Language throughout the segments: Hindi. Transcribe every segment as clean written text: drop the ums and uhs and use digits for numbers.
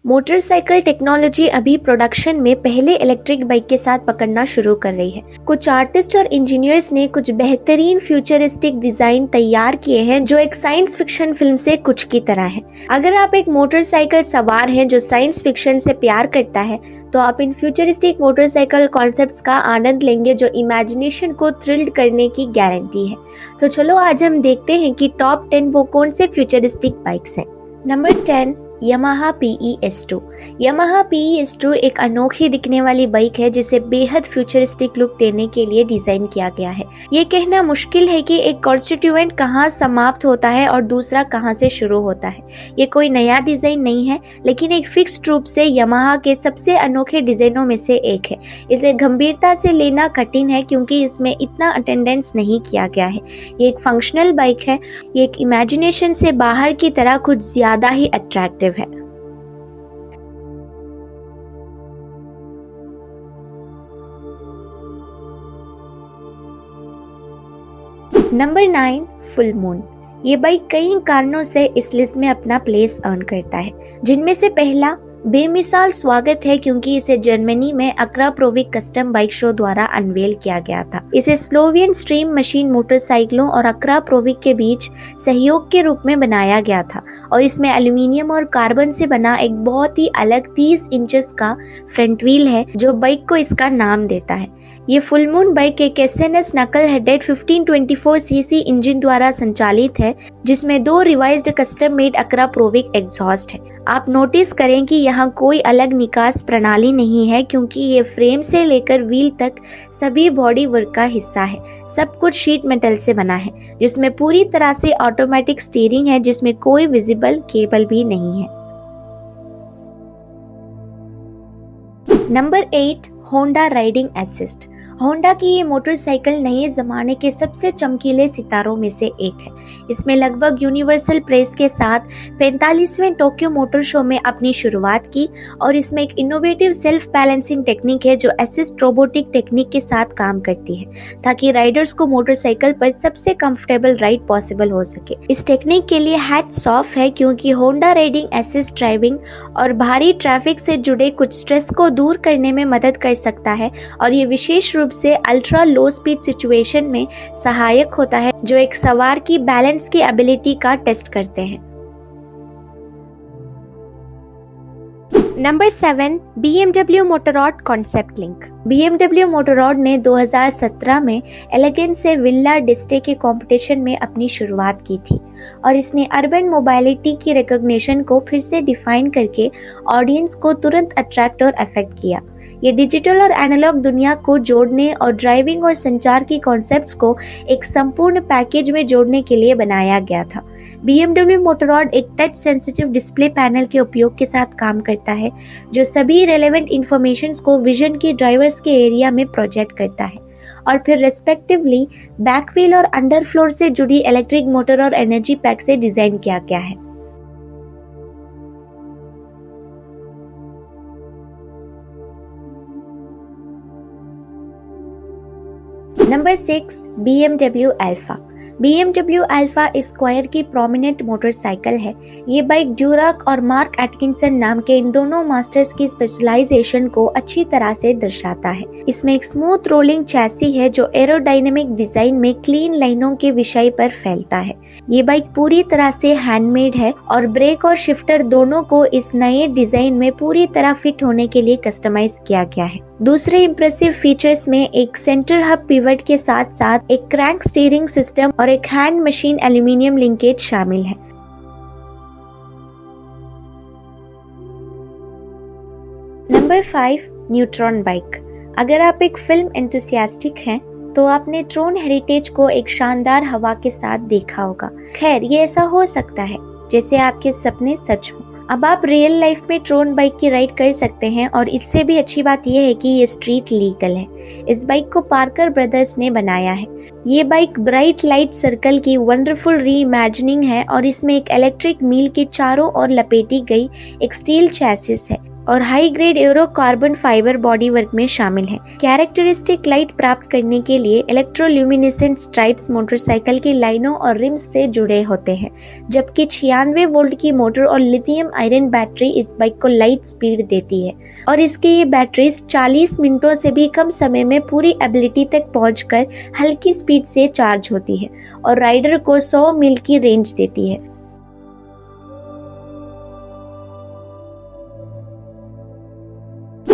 मोटरसाइकिल टेक्नोलॉजी अभी प्रोडक्शन में पहले इलेक्ट्रिक बाइक के साथ पकड़ना शुरू कर रही है। कुछ आर्टिस्ट और इंजीनियर्स ने कुछ बेहतरीन फ्यूचरिस्टिक डिजाइन तैयार किए हैं जो एक साइंस फिक्शन फिल्म से कुछ की तरह है। अगर आप एक मोटरसाइकिल सवार हैं जो साइंस फिक्शन से प्यार करता है तो आप इन फ्यूचरिस्टिक मोटरसाइकिल कॉन्सेप्ट्स का आनंद लेंगे जो इमेजिनेशन को थ्रिल्ड करने की गारंटी है। तो चलो आज हम देखते हैं कि टॉप 10 वो कौन से फ्यूचरिस्टिक बाइक्स हैं। Number 10, Yamaha PE-S2। Yamaha PE-S2 एक अनोखी दिखने वाली बाइक है जिसे बेहद फ्यूचरिस्टिक लुक देने के लिए डिजाइन किया गया है। ये कहना मुश्किल है कि एक कॉन्स्टिट्यूएंट कहाँ समाप्त होता है और दूसरा कहाँ से शुरू होता है। ये कोई नया डिजाइन नहीं है, लेकिन एक फिक्स्ड रूप से यामाहा के सबसे अनोखे डिजाइनों में से एक है। इसे गंभीरता से लेना कठिन है क्योंकि इसमें इतना अटेंडेंस नहीं किया गया है। ये एक फंक्शनल बाइक है। ये एक इमेजिनेशन से बाहर की तरह कुछ ज्यादा ही अट्रैक्टिव है। Number 9, full moon. ये बाइक कई कारणों से इस लिस्ट में अपना प्लेस अर्न करता है, जिनमें से पहला बेमिसाल स्वागत है क्योंकि इसे जर्मनी में अक्राप्रोविक कस्टम बाइक शो द्वारा अनवेल किया गया था। इसे स्लोवियन स्ट्रीम मशीन मोटरसाइकिलों और अक्राप्रोविक के बीच सहयोग के रूप में बनाया गया था और इसमें एल्यूमिनियम और कार्बन से बना एक बहुत ही अलग 30 इंचेस का फ्रंट व्हील है जो बाइक को इसका नाम देता है। ये फुल मून बाइक एक SNS नकल हेडेड 1524cc इंजन द्वारा संचालित है जिसमें 2 रिवाइज्ड कस्टम मेड अक्राप्रोविक एग्जॉस्ट है। आप नोटिस करें कि यहाँ कोई अलग निकास प्रणाली नहीं है क्योंकि ये फ्रेम से लेकर व्हील तक सभी बॉडी वर्क का हिस्सा है। सब कुछ शीट मेटल से बना है जिसमें पूरी तरह से ऑटोमेटिक स्टीयरिंग है जिसमें कोई विजिबल केबल भी नहीं है। Number 8, Honda riding assist. Honda की ये मोटरसाइकिल नए जमाने के सबसे चमकीले सितारों में से एक है। इसमें लगभग यूनिवर्सल प्रेस के साथ 45वें टोक्यो मोटर शो में अपनी शुरुआत की और इसमें एक इनोवेटिव सेल्फ बैलेंसिंग टेक्निक है जो असिस्ट रोबोटिक टेक्निक के साथ काम करती है ताकि राइडर्स को मोटरसाइकिल पर सबसे कंफर्टेबल राइड पॉसिबल हो सके। इस टेक्निक के लिए हैट्स ऑफ है क्योंकि होंडा राइडिंग असिस्ट ड्राइविंग और भारी ट्रैफिक से जुड़े कुछ स्ट्रेस को दूर करने में मदद कर सकता है और ये विशेष रूप से अल्ट्रा लो स्पीड सिचुएशन में सहायक होता है जो एक सवार की बैलेंस की एबिलिटी का टेस्ट करते हैं। Number 7, BMW Motorrad concept link. BMW Motorrad ने 2017 में एलेगेंस से विल्ला डिस्टे के कंपटीशन में अपनी शुरुआत की थी और इसने अर्बन मोबाइलिटी की रिकॉग्निशन को फिर से डिफाइन करके ऑडियंस को तुरंत अट्रैक्ट और अफेक्ट किया। ये डिजिटल और एनालॉग दुनिया को जोड़ने और ड्राइविंग और संचार की कॉन्सेप्ट्स को एक संपूर्ण पैकेज में जोड़ने के लिए बनाया गया था। BMW मोटोरॉड एक टच सेंसिटिव डिस्प्ले पैनल के उपयोग के साथ काम करता है जो सभी रेलेवेंट इंफॉर्मेशंस को विजन की ड्राइवर्स के एरिया में प्रोजेक्ट करता है और फिर रेस्पेक्टिवली बैक व्हील और अंडर फ्लोर से जुड़ी इलेक्ट्रिक मोटर और एनर्जी पैक से डिजाइन किया गया है। Number 6, BMW alpha. BMW alpha square की प्रोमिनेंट मोटरसाइकिल है। ये बाइक ड्यूराक और मार्क एटकिंसन नाम के इन दोनों मास्टर्स की स्पेशलाइजेशन को अच्छी तरह से दर्शाता है। इसमें एक स्मूथ रोलिंग चैसी है जो एरोडायनेमिक डिजाइन में क्लीन लाइनों के विषय पर फैलता है। ये बाइक पूरी तरह से हैंडमेड है और ब्रेक और शिफ्टर दोनों को इस नए डिजाइन में पूरी तरह फिट होने के लिए कस्टमाइज किया गया है। दूसरे इंप्रेसिव फीचर्स में एक सेंटर हब पिवट के साथ साथ एक क्रैंक स्टीयरिंग सिस्टम और एक हैंड मशीन एल्यूमिनियम लिंकेज शामिल है। Number 5, neutron bike. अगर आप एक फिल्म एंथुसियास्टिक हैं तो आपने ट्रोन हेरिटेज को एक शानदार हवा के साथ देखा होगा। खैर, ये ऐसा हो सकता है जैसे आपके सपने सच हो। अब आप रियल लाइफ में ट्रोन बाइक की राइड कर सकते हैं और इससे भी अच्छी बात यह है कि ये स्ट्रीट लीगल है। इस बाइक को पार्कर ब्रदर्स ने बनाया है। ये बाइक ब्राइट लाइट सर्कल की वंडरफुल री-इमेजिनिंग है और इसमें एक इलेक्ट्रिक व्हील के चारों ओर लपेटी गई एक स्टील चैसिस है। और high grade arrow carbon fibre body work में शामिल है। कैरेक्टरिस्टिक लाइट प्राप्त करने के लिए इलेक्ट्रोल्यूमिनेसेंट स्ट्राइप्स मोटरसाइकिल की लाइनों और रिम्स से जुड़े होते हैं, जबकि 96 वोल्ट की मोटर और लिथियम आयरन बैटरी इस बाइक को लाइट स्पीड देती है और इसकी ये बैटरीज 40 मिनटों से भी कम समय में पूरी एबिलिटी तक पहुंचकर हल्की स्पीड से चार्ज होती है और राइडर को 100 मील की रेंज देती है।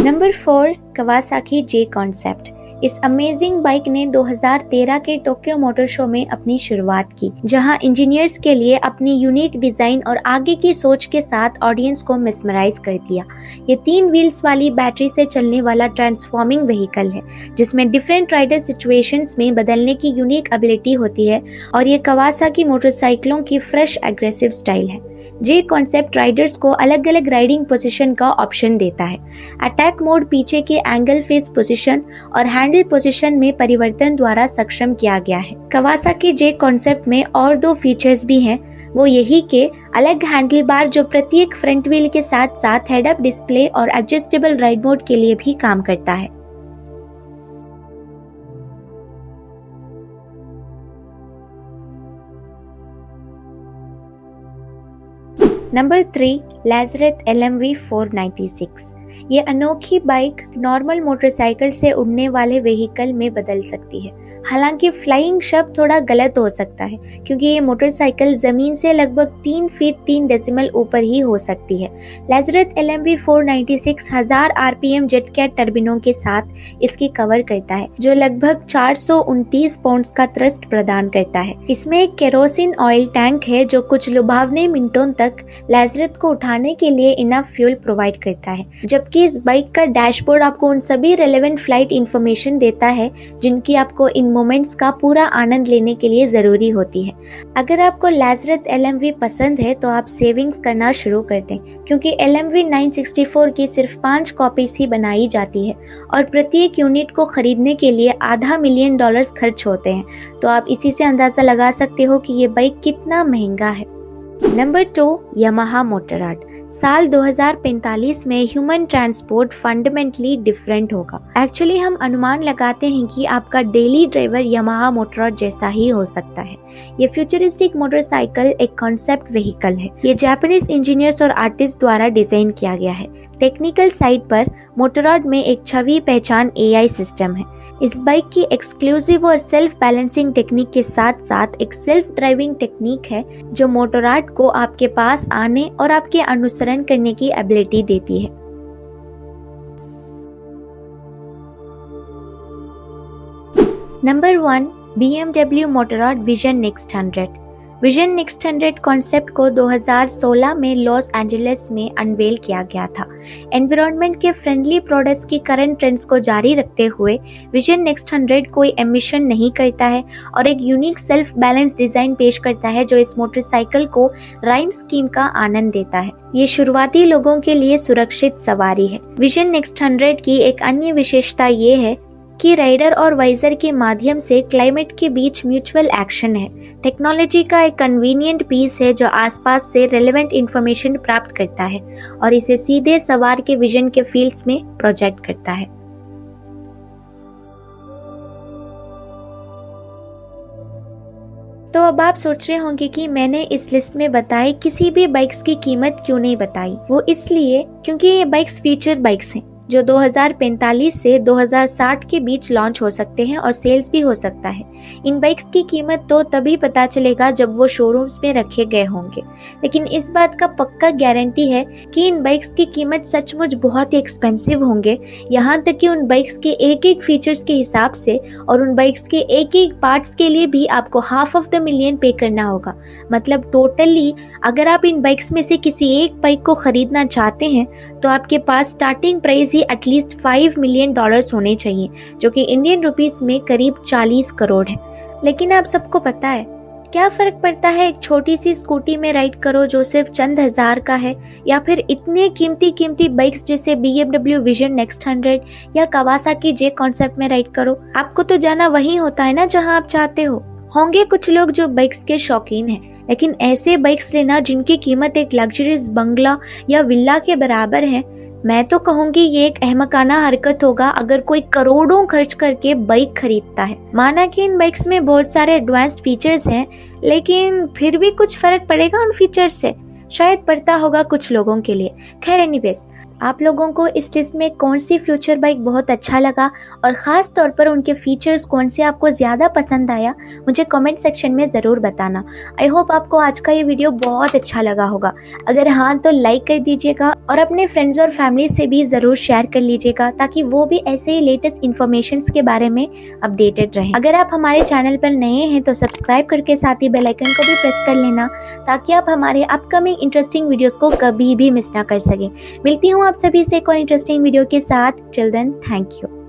नंबर 4, कवासाकी जे कॉन्सेप्ट। इस अमेजिंग बाइक ने 2013 के टोक्यो मोटर शो में अपनी शुरुआत की, जहां इंजीनियर्स के लिए अपनी यूनिक डिजाइन और आगे की सोच के साथ ऑडियंस को मिसमराइज कर दिया। ये 3 व्हील्स वाली बैटरी से चलने वाला ट्रांसफॉर्मिंग व्हीकल है, जिसमें डिफरेंट राइडर सिचुएशंस में बदलने की यूनिक एबिलिटी होती है और ये कवासाकी मोटरसाइकिलों की फ्रेश एग्रेसिव स्टाइल है। जे कॉन्सेप्ट राइडर्स को अलग अलग राइडिंग पोजीशन का ऑप्शन देता है। अटैक मोड पीछे के एंगल फेस पोजीशन और हैंडल पोजीशन में परिवर्तन द्वारा सक्षम किया गया है। कवासाकी जे कॉन्सेप्ट में और 2 फीचर्स भी हैं, वो यही के अलग हैंडल बार जो प्रत्येक फ्रंट व्हील के साथ साथ हेड अप डिस्प्ले और एडजस्टेबल राइड मोड के लिए भी काम करता है। Number 3, लाज़रेट LMV 496। ये अनोखी बाइक नॉर्मल मोटरसाइकिल से उड़ने वाले व्हीकल में बदल सकती है। हालांकि फ्लाइंग शब्द थोड़ा गलत हो सकता है, क्योंकि ये मोटरसाइकिल जमीन से लगभग 3 फीट 3 डेसिमल ऊपर ही हो सकती है। लाज़रेट LMV 496 1000 RPM जेट कैट टर्बिनों के साथ इसकी कवर करता है, जो लगभग 429 पाउंड्स का थ्रस्ट प्रदान करता है। इसमें एक केरोसिन ऑयल टैंक है जो कुछ लुभावने मिनटों तक लाज़रेट को उठाने के लिए इनफ फ्यूल प्रोवाइड करता है, जबकि इस बाइक का डैशबोर्ड आपको उन सभी रेलेवेंट फ्लाइट इंफॉर्मेशन देता है जिनकी आपको इन मोमेंट्स का पूरा आनंद लेने के लिए जरूरी होती है। अगर आपको लाज़रेट LMV पसंद है तो आप सेविंग्स करना शुरू कर दें, क्योंकि LMV 964 की सिर्फ 5 कॉपीज ही बनाई जाती है और प्रत्येक यूनिट को खरीदने के लिए $500 मिलियन खर्च होते हैं। तो आप इसी से अंदाजा लगा सकते हो कि ये बाइक कितना महंगा है। Number 2, Yamaha Motorrad. साल 2045 में ह्यूमन ट्रांसपोर्ट फंडामेंटली डिफरेंट होगा। एक्चुअली हम अनुमान लगाते हैं कि आपका डेली ड्राइवर यामाहा मोटोरॉड जैसा ही हो सकता है। ये फ्यूचरिस्टिक मोटरसाइकिल एक कॉन्सेप्ट व्हीकल है। ये जापानीज इंजीनियर्स और आर्टिस्ट द्वारा डिजाइन किया गया है। टेक्निकल साइड पर मोटोरॉड में एक छवि पहचान AI सिस्टम है। इस बाइक की एक्सक्लूसिव और सेल्फ बैलेंसिंग टेक्निक के साथ साथ एक सेल्फ ड्राइविंग टेक्निक है जो मोटोरॉड को आपके पास आने और आपके अनुसरण करने की एबिलिटी देती है। Number 1, BMW Motorrad vision next 100। Vision next 100 concept को 2016 में लॉस एंजलिस में अनवेल किया गया था। एनवायरनमेंट के फ्रेंडली प्रोडक्ट्स की करंट ट्रेंड्स को जारी रखते हुए विजन नेक्स्ट 100 कोई एमिशन नहीं करता है और एक यूनिक सेल्फ बैलेंस डिजाइन पेश करता है जो इस मोटरसाइकिल को राइम स्कीम का आनंद देता है। ये शुरुआती लोगों के लिए सुरक्षित सवारी है। विजन नेक्स्ट 100 की एक अन्य विशेषता ये है कि राइडर और वाइजर के माध्यम से क्लाइमेट के बीच म्यूचुअल एक्शन है। टेक्नोलॉजी का एक कन्वीनियंट पीस है जो आसपास से रेलेवेंट इंफॉर्मेशन प्राप्त करता है और इसे सीधे सवार के विजन के फील्ड्स में प्रोजेक्ट करता है। तो अब आप सोच रहे होंगे कि मैंने इस लिस्ट में बताए किसी भी बाइक्स की कीमत क्यों नहीं बताई। वो इसलिए क्योंकि ये बाइक्स फ्यूचर बाइक्स हैं जो 2045 से 2060 के बीच लॉन्च हो सकते हैं और सेल्स भी हो सकता है। इन बाइक्स की कीमत तो तभी पता चलेगा जब वो शोरूम्स में रखे गए होंगे, लेकिन इस बात का पक्का गारंटी है कि इन बाइक्स की कीमत सचमुच बहुत ही एक्सपेंसिव होंगे, यहाँ तक कि उन बाइक्स के एक एक फीचर्स के हिसाब से और उन बाइक्स के एक एक पार्ट्स के लिए भी आपको $500,000 पे करना होगा। मतलब टोटली अगर आप इन बाइक्स में से किसी एक बाइक को खरीदना चाहते हैं तो आपके पास स्टार्टिंग प्राइस ही एटलीस्ट $5 मिलियन होने चाहिए, जो कि इंडियन रुपीस में करीब 40 करोड़ है। लेकिन आप सबको पता है क्या फर्क पड़ता है एक छोटी सी स्कूटी में राइड करो जो सिर्फ चंद हजार का है, या फिर इतने कीमती बाइक्स जैसे BMW विजन नेक्स्ट 100 या कावासाकी जे कॉन्सेप्ट में राइड करो। आपको तो जाना वही होता है ना जहां आप चाहते हो। होंगे कुछ लोग जो बाइक्स के शौकीन हैं, लेकिन ऐसे बाइक्स लेना जिनकी कीमत एक लग्जरियस बंगला या विल्ला के बराबर है, मैं तो कहूंगी ये एक अहमकाना हरकत होगा अगर कोई करोड़ों खर्च करके बाइक खरीदता है। माना कि इन बाइक्स में बहुत सारे एडवांस्ड फीचर्स हैं, लेकिन फिर भी कुछ फर्क पड़ेगा उन फीचर्स से? शायद पड़ता होगा कुछ लोगों के लिए। खैर एनीवेज, आप लोगों को इस लिस्ट में कौन सी फ्यूचर बाइक बहुत अच्छा लगा और ख़ास तौर पर उनके फीचर्स कौन से आपको ज़्यादा पसंद आया, मुझे कमेंट सेक्शन में ज़रूर बताना। आई होप आपको आज का ये वीडियो बहुत अच्छा लगा होगा। अगर हाँ तो लाइक कर दीजिएगा और अपने फ्रेंड्स और फैमिली से भी ज़रूर शेयर कर लीजिएगा ताकि वो भी ऐसे ही लेटेस्ट इन्फॉर्मेशन के बारे में अपडेटेड रहें। अगर आप हमारे चैनल पर नए हैं तो सब्सक्राइब करके साथ ही बेल आइकन को भी प्रेस कर लेना ताकि आप हमारे अपकमिंग इंटरेस्टिंग वीडियोस को कभी भी मिस ना कर सकें। मिलती हूँ आप सभी से एक और इंटरेस्टिंग वीडियो के साथ। Till then, thank you.